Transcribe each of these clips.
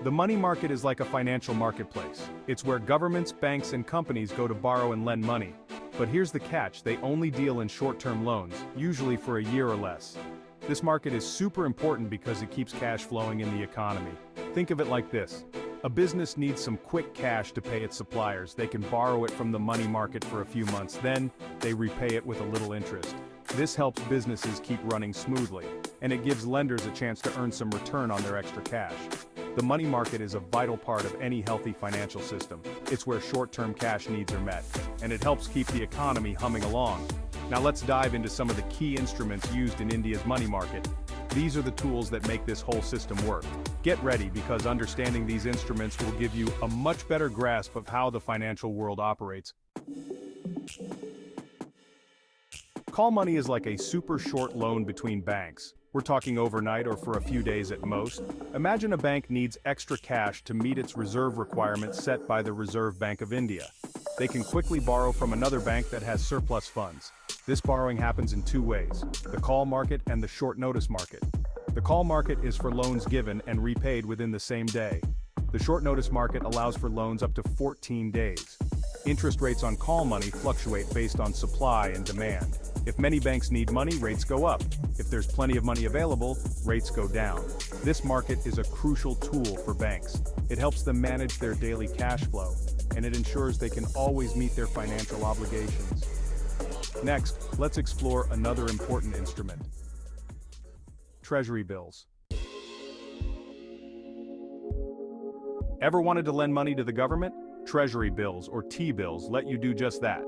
The money market is like a financial marketplace. It's where governments, banks, and companies go to borrow and lend money. But here's the catch: they only deal in short-term loans, usually for a year or less. This market is super important because it keeps cash flowing in the economy. Think of it like this. A business needs some quick cash to pay its suppliers. They can borrow it from the money market for a few months, then they repay it with a little interest. This helps businesses keep running smoothly, and it gives lenders a chance to earn some return on their extra cash. The money market is a vital part of any healthy financial system. It's where short-term cash needs are met, and it helps keep the economy humming along. Now let's dive into some of the key instruments used in India's money market. These are the tools that make this whole system work. Get ready, because understanding these instruments will give you a much better grasp of how the financial world operates. Call money is like a super short loan between banks. We're talking overnight or for a few days at most. Imagine a bank needs extra cash to meet its reserve requirements set by the Reserve Bank of India. They can quickly borrow from another bank that has surplus funds. This borrowing happens in two ways: the call market and the short notice market. The call market is for loans given and repaid within the same day. The short notice market allows for loans up to 14 days. Interest rates on call money fluctuate based on supply and demand. If many banks need money, rates go up. If there's plenty of money available, rates go down. This market is a crucial tool for banks. It helps them manage their daily cash flow, and it ensures they can always meet their financial obligations. Next, let's explore another important instrument: Treasury bills. Ever wanted to lend money to the government? Treasury bills, or T-bills, let you do just that.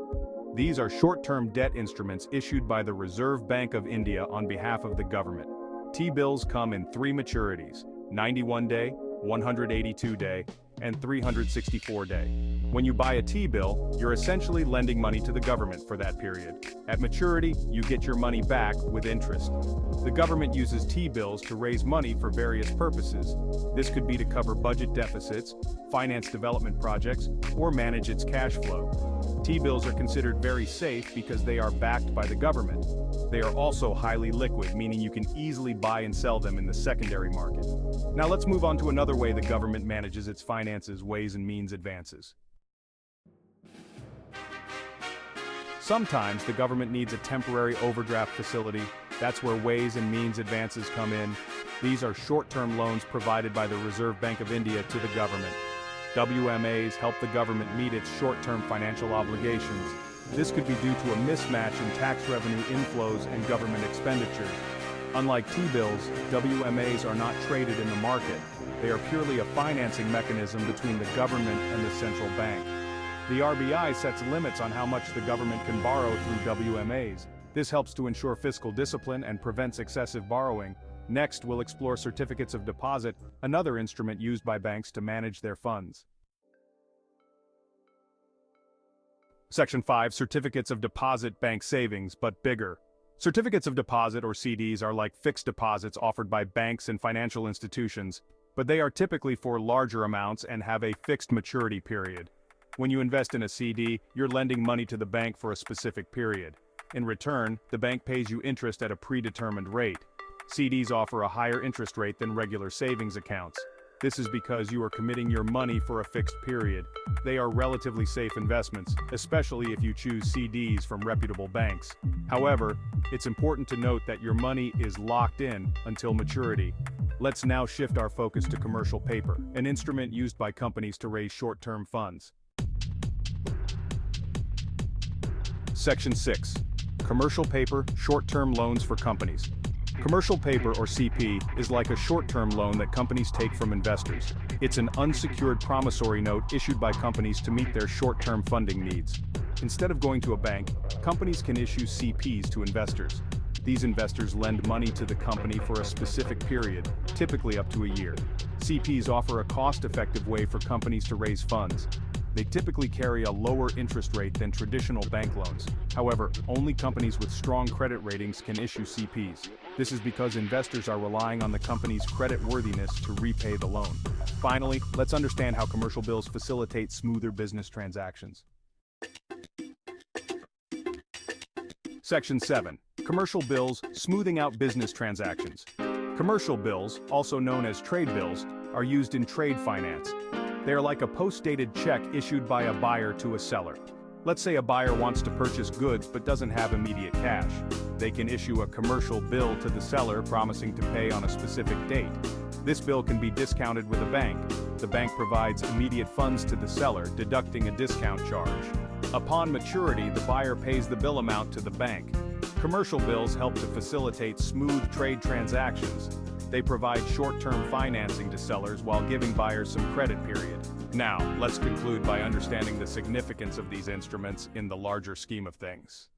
These are short-term debt instruments issued by the Reserve Bank of India on behalf of the government. T-bills come in three maturities: 91-day, 182-day, and 364-day. When you buy a T-bill, you're essentially lending money to the government for that period. At maturity, you get your money back with interest. The government uses T-bills to raise money for various purposes. This could be to cover budget deficits, finance development projects, or manage its cash flow. T-bills are considered very safe because they are backed by the government. They are also highly liquid, meaning you can easily buy and sell them in the secondary market. Now let's move on to another way the government manages its finances: ways and means advances. Sometimes the government needs a temporary overdraft facility. That's where ways and means advances come in. These are short-term loans provided by the Reserve Bank of India to the government. WMAs help the government meet its short-term financial obligations. This could be due to a mismatch in tax revenue inflows and government expenditures. Unlike T-bills, WMAs are not traded in the market. They are purely a financing mechanism between the government and the central bank. The RBI sets limits on how much the government can borrow through WMAs. This helps to ensure fiscal discipline and prevents excessive borrowing. Next, we'll explore certificates of deposit, another instrument used by banks to manage their funds. Section 5. Certificates of deposit: bank savings, but bigger. Certificates of deposit, or CDs, are like fixed deposits offered by banks and financial institutions, but they are typically for larger amounts and have a fixed maturity period. When you invest in a CD, you're lending money to the bank for a specific period. In return, the bank pays you interest at a predetermined rate. CDs offer a higher interest rate than regular savings accounts. This is because you are committing your money for a fixed period. They are relatively safe investments, especially if you choose CDs from reputable banks. However, it's important to note that your money is locked in until maturity. Let's now shift our focus to commercial paper, an instrument used by companies to raise short-term funds. Section 6. Commercial paper, short-term loans for companies. Commercial paper, or CP, is like a short-term loan that companies take from investors. It's an unsecured promissory note issued by companies to meet their short-term funding needs. Instead of going to a bank, companies can issue CPs to investors. These investors lend money to the company for a specific period, typically up to a year. CPs offer a cost-effective way for companies to raise funds. They typically carry a lower interest rate than traditional bank loans. However, only companies with strong credit ratings can issue CPs. This is because investors are relying on the company's credit worthiness to repay the loan. Finally, let's understand how commercial bills facilitate smoother business transactions. Section 7. Commercial bills, smoothing out business transactions. Commercial bills, also known as trade bills, are used in trade finance. They are like a post-dated check issued by a buyer to a seller. Let's say a buyer wants to purchase goods but doesn't have immediate cash. They can issue a commercial bill to the seller promising to pay on a specific date. This bill can be discounted with a bank. The bank provides immediate funds to the seller, deducting a discount charge. Upon maturity, the buyer pays the bill amount to the bank. Commercial bills help to facilitate smooth trade transactions. They provide short-term financing to sellers while giving buyers some credit period. Now, let's conclude by understanding the significance of these instruments in the larger scheme of things.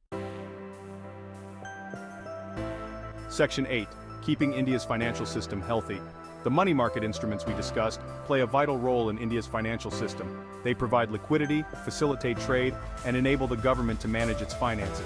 Section 8. Keeping India's financial system healthy. The money market instruments we discussed play a vital role in India's financial system. They provide liquidity, facilitate trade, and enable the government to manage its finances.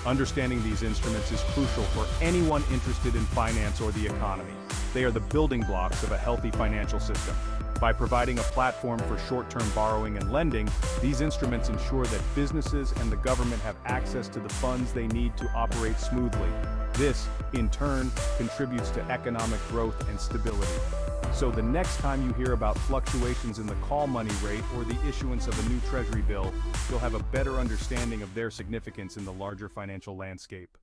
Understanding these instruments is crucial for anyone interested in finance or the economy. They are the building blocks of a healthy financial system. By providing a platform for short-term borrowing and lending, these instruments ensure that businesses and the government have access to the funds they need to operate smoothly. This, in turn, contributes to economic growth and stability. So the next time you hear about fluctuations in the call money rate or the issuance of a new treasury bill, you'll have a better understanding of their significance in the larger financial landscape.